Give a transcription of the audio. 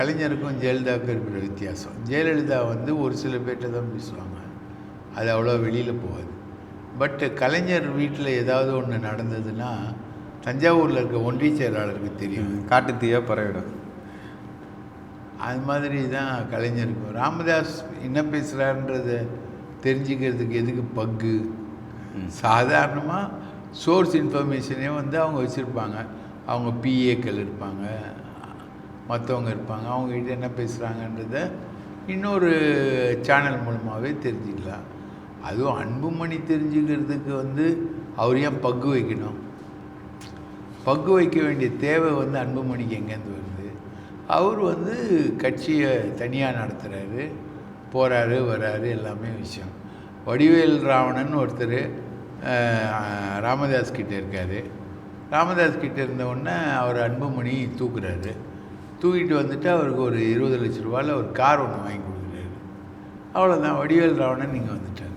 கலைஞருக்கும் ஜெயலலிதாவுக்கும் இருக்கிற வித்தியாசம். ஜெயலலிதா வந்து ஒரு சில பேர்கிட்ட தான் பேசுவாங்க, அது அவ்வளோ வெளியில் போகாது. பட்டு கலைஞர் வீட்டில் ஏதாவது ஒன்று நடந்ததுன்னா தஞ்சாவூரில் இருக்க ஒன்றிய செயலாளருக்கு தெரியும், காட்டு தீயா பரவிடும். அது மாதிரி தான் கலைஞருக்கும். ராமதாஸ் என்ன பேசுகிறாருன்றத தெரிஞ்சுக்கிறதுக்கு எதுக்கு பக்கு? சாதாரணமாக சோர்ஸ் இன்ஃபர்மேஷனே வந்து அவங்க வச்சுருப்பாங்க. அவங்க பிஏக்கள் இருப்பாங்க, மற்றவங்க இருப்பாங்க, அவங்ககிட்ட என்ன பேசுகிறாங்கன்றத இன்னொரு சேனல் மூலமாகவே தெரிஞ்சுக்கலாம். அதுவும் அன்புமணி தெரிஞ்சுக்கிறதுக்கு வந்து அவர் ஏன் பக்கு வைக்கணும்? பக்கு வைக்க வேண்டிய தேவை வந்து அன்புமணிக்கு எங்கேருந்து வருது? அவர் வந்து கட்சியை தனியாக நடத்துகிறாரு, போகிறாரு வர்றாரு, எல்லாமே விஷயம். வடிவேல் ராவணன் ஒருத்தர் ராமதாஸ் கிட்டே இருக்கார். ராமதாஸ் கிட்டே இருந்தவுடனே அவர் அன்புமணி தூக்குறாரு. தூக்கிட்டு வந்துட்டு அவருக்கு ஒரு 20 லட்ச ரூபாயில் ஒரு கார் ஒன்று வாங்கி கொடுக்குறாரு. அவ்வளோதான், வடிவேல் ராவணன் நீங்கள் வந்துட்டார்.